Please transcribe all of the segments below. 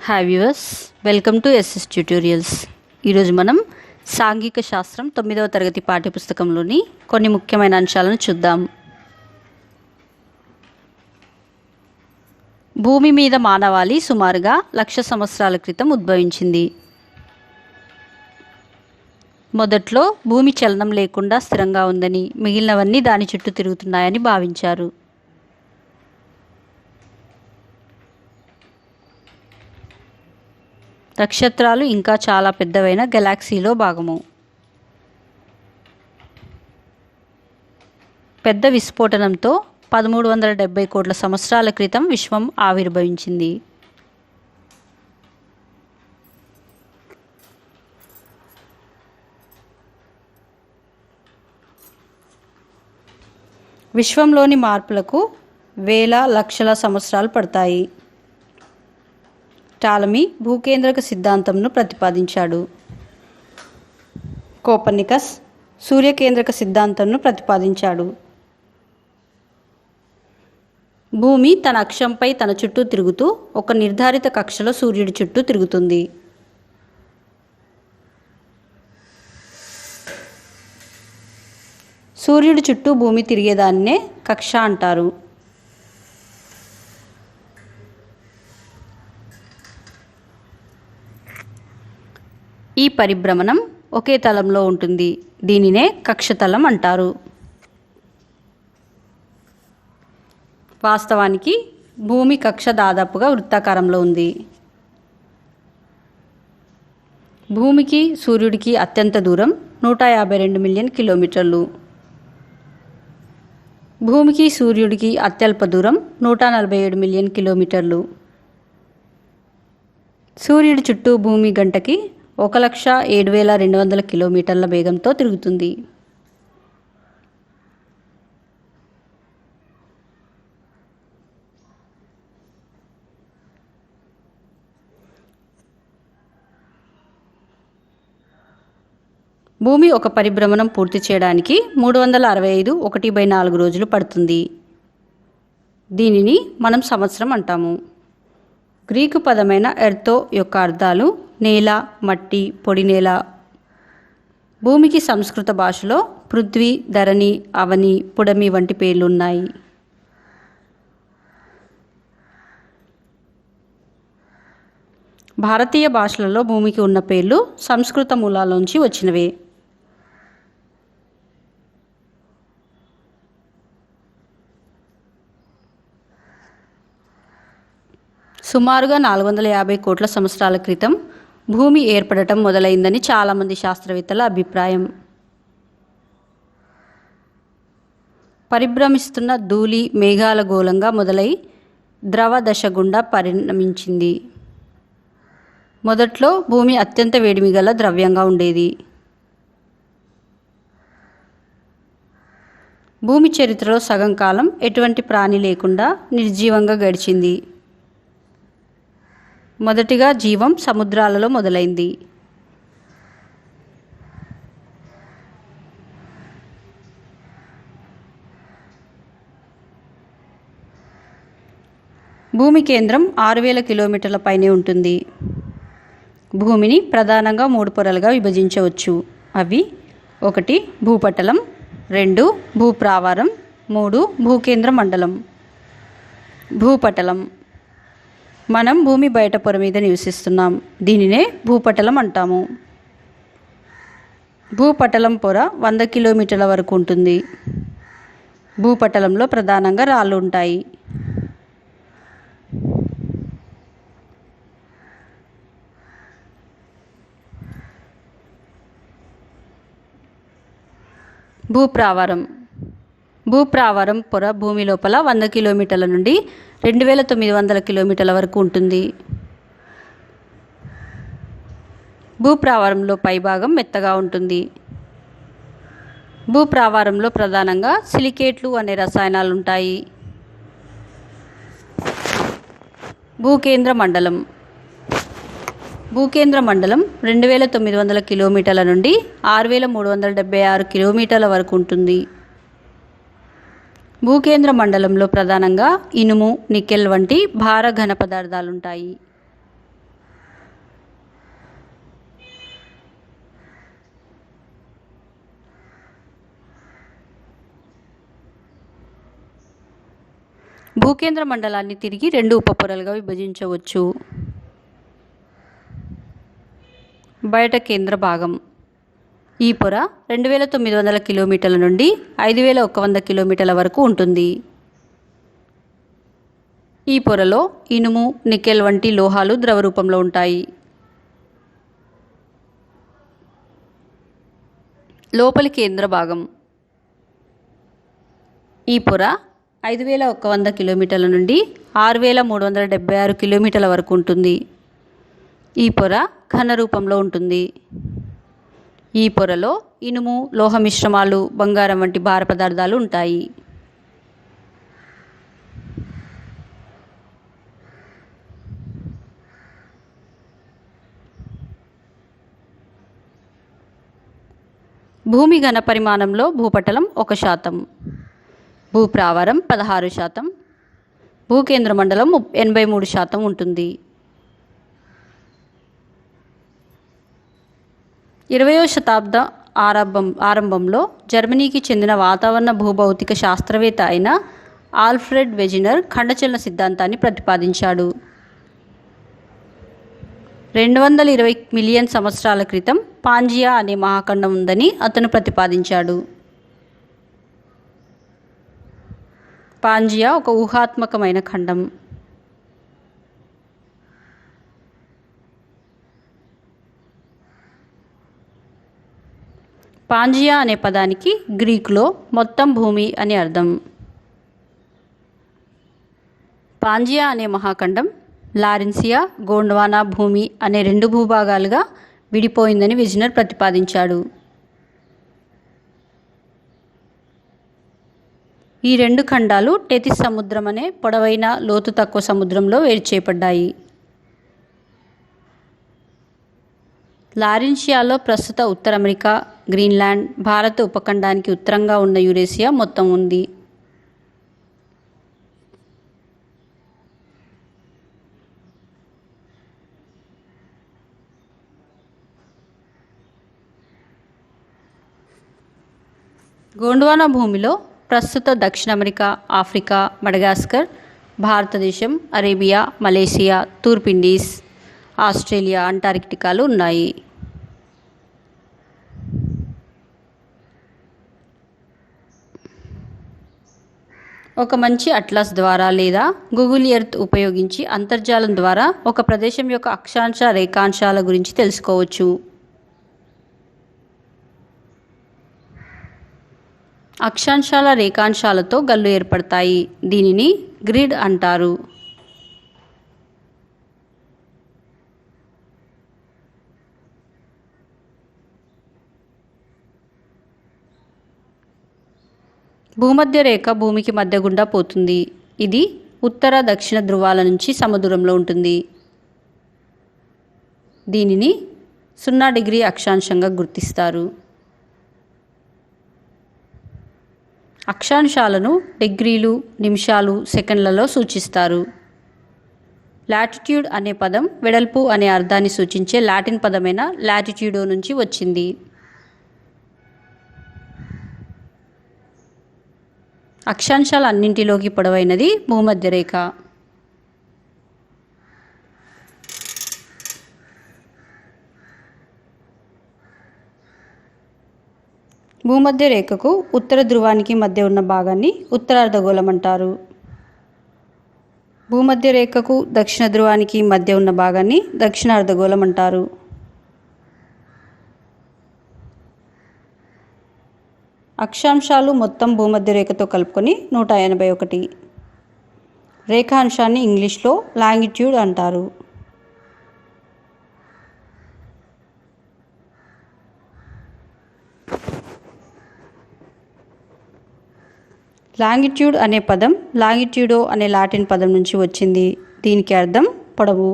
Hi viewers, welcome to SS tutorials. ఈరోజు మనం సాంఘిక శాస్త్రం 9వ తరగతి పాఠ్యపుస్తకంలోని కొన్ని ముఖ్యమైన అంశాలను చూద్దాం. భూమి మీద మానవాళి సుమారుగా 1,00,000 సంవత్సరాల క్రితం ఉద్భవించింది. మొదట్లో భూమి చలనం లేకుండా స్థిరంగా ఉందని, మిగిలినవన్నీ దాని చుట్టూ తిరుగుతున్నాయని భావించారు. నక్షత్రాలు ఇంకా చాలా పెద్దవైన గెలాక్సీలో భాగము. పెద్ద విస్ఫోటనంతో 1370 కోట్ల సంవత్సరాల క్రితం విశ్వం ఆవిర్భవించింది. విశ్వంలోని మార్పులకు వేల లక్షల సంవత్సరాలు పడతాయి. టాలమీ భూకేంద్రక సిద్ధాంతంను ప్రతిపాదించాడు. కోపర్నికస్ సూర్యకేంద్రక సిద్ధాంతంను ప్రతిపాదించాడు. భూమి తన అక్షంపై తన చుట్టూ తిరుగుతూ ఒక నిర్ధారిత కక్షలో సూర్యుడి చుట్టూ తిరుగుతుంది. సూర్యుడి చుట్టూ భూమి తిరిగేదాన్నే కక్ష అంటారు. ఈ పరిభ్రమణం ఒకే తలంలో ఉంటుంది. దీనినే కక్షతలం అంటారు. వాస్తవానికి భూమి కక్ష దాదాపుగా వృత్తాకారంలో ఉంది. భూమికి సూర్యుడికి అత్యంత దూరం 152 మిలియన్ కిలోమీటర్లు. భూమికి సూర్యుడికి అత్యల్ప దూరం 147 మిలియన్ కిలోమీటర్లు. సూర్యుడి చుట్టూ భూమి గంటకి 1,07,200 కిలోమీటర్ల వేగంతో తిరుగుతుంది. భూమి ఒక పరిభ్రమణం పూర్తి చేయడానికి 365 1/4 రోజులు పడుతుంది. దీనిని మనం సంవత్సరం అంటాము. గ్రీకు పదమైన ఎర్తో యొక్క అర్థాలు నేల, మట్టి, పొడి నేల. భూమికి సంస్కృత భాషలో పృథ్వీ, ధరణి, అవని, పుడమి వంటి పేర్లు ఉన్నాయి. భారతీయ భాషలలో భూమికి ఉన్న పేర్లు సంస్కృత మూలాల్లోంచి వచ్చినవే. సుమారుగా 450 కోట్ల సంవత్సరాల క్రితం భూమి ఏర్పడటం మొదలైందని చాలామంది శాస్త్రవేత్తల అభిప్రాయం. పరిభ్రమిస్తున్న ధూళి మేఘాల గోళంగా మొదలై ద్రవ దశ గుండా పరిణమించింది. మొదట్లో భూమి అత్యంత వేడిమి గల ద్రవ్యంగా ఉండేది. భూమి చరిత్రలో సగం కాలం ఎటువంటి ప్రాణి లేకుండా నిర్జీవంగా గడిచింది. మొదటిగా జీవం సముద్రాలలో మొదలైంది. భూమి కేంద్రం 6,000 కిలోమీటర్ల పైనే ఉంటుంది. భూమిని ప్రధానంగా 3 పొరలుగా విభజించవచ్చు. అవి 1 భూపటలం, 2 భూప్రావారం, 3 భూకేంద్ర మండలం. భూపటలం. మనం భూమి బయట పొర మీద నివసిస్తున్నాం. దీనినే భూపటలం అంటాము. భూపటలం పొర 100 కిలోమీటర్ల వరకు ఉంటుంది. భూపటలంలో ప్రధానంగా రాళ్ళు ఉంటాయి. భూప్రావారం. భూప్రావారం పొర భూమి లోపల 100 కిలోమీటర్ల నుండి 2,900 కిలోమీటర్ల వరకు ఉంటుంది. భూప్రావారంలో పైభాగం మెత్తగా ఉంటుంది. భూప్రావారంలో ప్రధానంగా సిలికేట్లు అనే రసాయనాలు ఉంటాయి. భూకేంద్ర మండలం. భూకేంద్ర మండలం 2,900 కిలోమీటర్ల నుండి 6,376 కిలోమీటర్ల వరకు ఉంటుంది. భూకేంద్ర మండలంలో ప్రధానంగా ఇనుము, నికెల్ వంటి భార ఘన పదార్థాలుంటాయి. భూకేంద్ర మండలాన్ని తిరిగి 2 ఉపపొరలుగా విభజించవచ్చు. బయట కేంద్ర భాగం. ఈ పొర 2900 కిలోమీటర్ల నుండి 5100 కిలోమీటర్ల వరకు ఉంటుంది. ఈ పొరలో ఇనుము, నికెల్ వంటి లోహాలు ద్రవ రూపంలో ఉంటాయి. లోపలి కేంద్ర భాగం. ఈ పొర 5100 కిలోమీటర్ల నుండి 6376 కిలోమీటర్ల వరకు ఉంటుంది. ఈ పొర ఘన రూపంలో ఉంటుంది. ఈ పొరలో ఇనుము, లోహ మిశ్రమాలు, బంగారం వంటి భార పదార్థాలు ఉంటాయి. భూమి ఘన పరిమాణంలో భూపటలం 1%, భూప్రావరం 16%, భూకేంద్ర మండలం 83% ఉంటుంది. 20వ శతాబ్ద ఆరంభంలో జర్మనీకి చెందిన వాతావరణ భూభౌతిక శాస్త్రవేత్త అయిన ఆల్ఫ్రెడ్ వెజినర్ ఖండచలన సిద్ధాంతాన్ని ప్రతిపాదించాడు. 220 మిలియన్ సంవత్సరాల క్రితం పాంజియా అనే మహాఖండం ఉందని అతను ప్రతిపాదించాడు. పాంజియా ఒక ఊహాత్మకమైన ఖండం. పాంజియా అనే పదానికి గ్రీకులో మొత్తం భూమి అని అర్థం. పాంజియా అనే మహాఖండం లారెన్సియా, గోండ్వానా భూమి అనే 2 భూభాగాలుగా విడిపోయిందని వెజినర్ ప్రతిపాదించాడు. ఈ 2 ఖండాలు టెథిస్ సముద్రం అనే పొడవైన, లోతు తక్కువ సముద్రంలో వేరు చేయబడ్డాయి. లారెన్షియాలో ప్రస్తుత ఉత్తర అమెరికా, గ్రీన్లాండ్, భారత ఉపఖండానికి ఉత్తరంగా ఉన్న యురేషియా మొత్తం ఉంది. గోండ్వానా భూమిలో ప్రస్తుత దక్షిణ అమెరికా, ఆఫ్రికా, మడగాస్కర్, భారతదేశం, అరేబియా, మలేసియా, తూర్పు ఇండీస్, ఆస్ట్రేలియా, అంటార్కిటికాలు ఉన్నాయి. ఒక మంచి అట్లాస్ ద్వారా లేదా గూగుల్ ఎర్త్ ఉపయోగించి అంతర్జాలం ద్వారా ఒక ప్రదేశం యొక్క అక్షాంశ, రేఖాంశాల గురించి తెలుసుకోవచ్చు. అక్షాంశాల, రేఖాంశాలతో గళ్ళు ఏర్పడతాయి. దీనిని గ్రిడ్ అంటారు. భూమధ్య రేఖ భూమికి మధ్య గుండా పోతుంది. ఇది ఉత్తర, దక్షిణ ధృవాల నుంచి సమదూరంలో ఉంటుంది. దీనిని 0 డిగ్రీ అక్షాంశంగా గుర్తిస్తారు. అక్షాంశాలను డిగ్రీలు, నిమిషాలు, సెకండ్లలో సూచిస్తారు. లాటిట్యూడ్ అనే పదం వెడల్పు అనే అర్థాన్ని సూచించే లాటిన్ పదమైన లాటిట్యూడో నుంచి వచ్చింది. అక్షాంశాల అన్నింటిలోకి పొడవైనది భూమధ్య రేఖ. భూమధ్య రేఖకు ఉత్తర ధ్రువానికి మధ్య ఉన్న భాగాన్ని ఉత్తరార్ధగోళం అంటారు. భూమధ్య రేఖకు దక్షిణ ధ్రువానికి మధ్య ఉన్న భాగాన్ని దక్షిణార్ధగోళం అంటారు. అక్షాంశాలు మొత్తం భూమధ్య రేఖతో కలుపుకొని 181. రేఖాంశాన్ని ఇంగ్లీష్లో లాంగిట్యూడ్ అంటారు. లాంగిట్యూడ్ అనే పదం లాంగిట్యూడో అనే లాటిన్ పదం నుంచి వచ్చింది. దీనికి అర్థం పొడవు.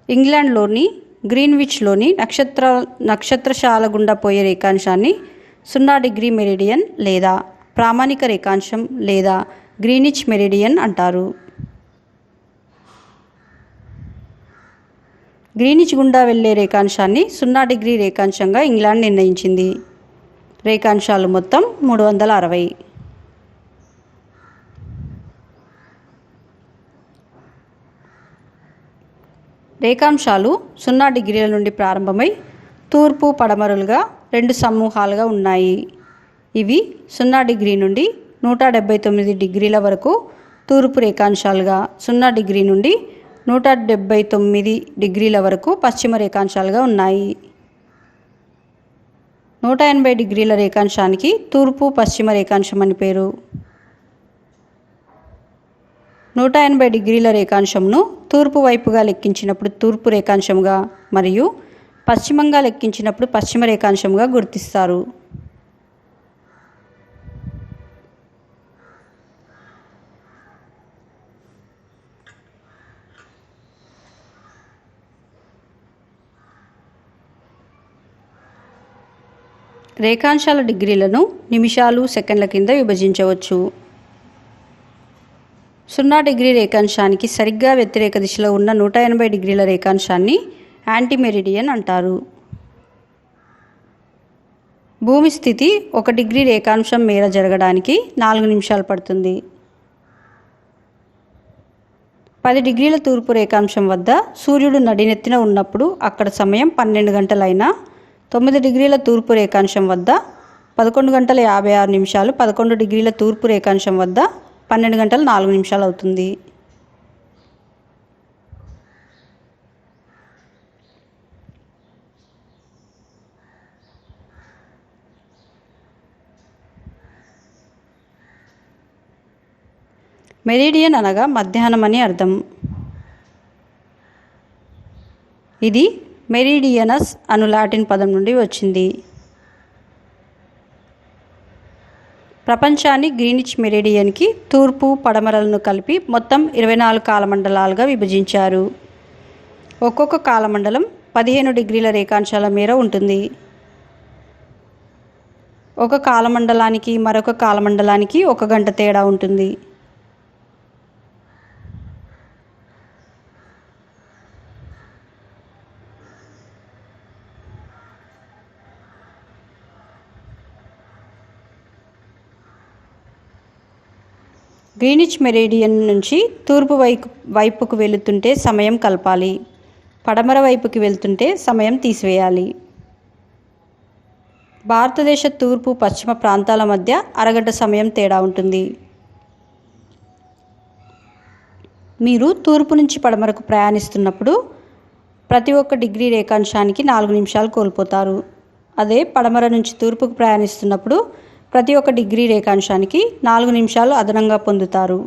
ఇంగ్లాండ్లోని గ్రీన్విచ్లోని నక్షత్రశాల గుండా పోయే రేఖాంశాన్ని 0 డిగ్రీ మెరిడియన్ లేదా ప్రామాణిక రేఖాంశం లేదా గ్రీనిచ్ మెరిడియన్ అంటారు. గ్రీనిచ్ గుండా వెళ్లే రేఖాంశాన్ని 0 డిగ్రీ రేఖాంశంగా ఇంగ్లాండ్ నిర్ణయించింది. రేఖాంశాలు మొత్తం 360. రేఖాంశాలు 0 డిగ్రీల నుండి ప్రారంభమై తూర్పు పడమరలుగా 2 సమూహాలుగా ఉన్నాయి. ఇవి 0 డిగ్రీ నుండి 179 డిగ్రీల వరకు తూర్పు రేఖాంశాలుగా, 0 డిగ్రీ నుండి 179 డిగ్రీల వరకు పశ్చిమ రేఖాంశాలుగా ఉన్నాయి. 180 డిగ్రీల రేఖాంశానికి తూర్పు పశ్చిమ రేఖాంశం అని పేరు. 180 డిగ్రీల రేఖాంశంను తూర్పు వైపుగా లెక్కించినప్పుడు తూర్పు రేఖాంశంగా మరియు పశ్చిమంగా లెక్కించినప్పుడు పశ్చిమ రేఖాంశంగా గుర్తిస్తారు. రేఖాంశాల డిగ్రీలను నిమిషాలు, సెకండ్ల కింద విభజించవచ్చు. 0 డిగ్రీ రేఖాంశానికి సరిగ్గా వ్యతిరేక దిశలో ఉన్న 180 డిగ్రీల రేఖాంశాన్ని యాంటీ మెరిడియన్ అంటారు. భూమి స్థితి 1 డిగ్రీ రేఖాంశం మేర జరగడానికి 4 నిమిషాలు పడుతుంది. 10 డిగ్రీల తూర్పు రేఖాంశం వద్ద సూర్యుడు నడినెత్తిన ఉన్నప్పుడు అక్కడ సమయం 12 గంటలైనా 9 డిగ్రీల తూర్పు రేఖాంశం వద్ద 11 గంటల 56 నిమిషాలు, 11 డిగ్రీల తూర్పు రేఖాంశం వద్ద 12 గంటల 4 నిమిషాలు అవుతుంది. మెరిడియన్ అనగా మధ్యాహ్నం అని అర్థం. ఇది మెరిడియనస్ అను లాటిన్ పదం నుండి వచ్చింది. ప్రపంచాన్ని గ్రీనిచ్ మెరిడియన్కి తూర్పు పడమరలను కలిపి మొత్తం 24 కాలమండలాలుగా విభజించారు. ఒక్కొక్క కాలమండలం 15 డిగ్రీల రేఖాంశాల మేర ఉంటుంది. ఒక కాలమండలానికి మరొక కాలమండలానికి 1 గంట తేడా ఉంటుంది. గ్రీనిచ్ మెరిడియన్ నుంచి తూర్పు వైపుకు వెళుతుంటే సమయం కలపాలి, పడమర వైపుకి వెళ్తుంటే సమయం తీసివేయాలి. భారతదేశ తూర్పు పశ్చిమ ప్రాంతాల మధ్య అరగంట సమయం తేడా ఉంటుంది. మీరు తూర్పు నుంచి పడమరకు ప్రయాణిస్తున్నప్పుడు ప్రతి ఒక్క డిగ్రీ రేఖాంశానికి 4 నిమిషాలు కోల్పోతారు. అదే పడమర నుంచి తూర్పుకు ప్రయాణిస్తున్నప్పుడు ప్రతి ఒక్క డిగ్రీ రేఖాంశానికి 4 నిమిషాలు అదనంగా పొందుతారు.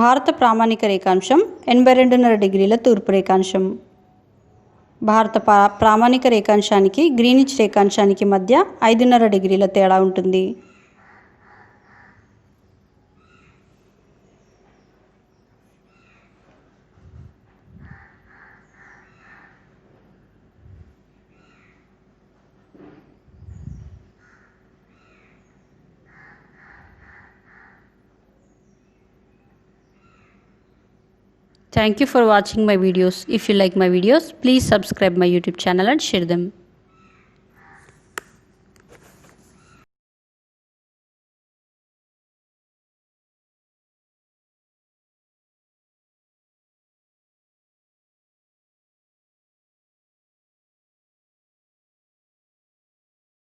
భారత ప్రామాణిక రేఖాంశం 82.5 డిగ్రీల తూర్పు రేఖాంశం. భారత ప్రామాణిక రేఖాంశానికి గ్రీనిచ్ రేఖాంశానికి మధ్య 5.5 డిగ్రీల తేడా ఉంటుంది. Thank you for watching my videos. If you like my videos, please subscribe my YouTube channel and share them.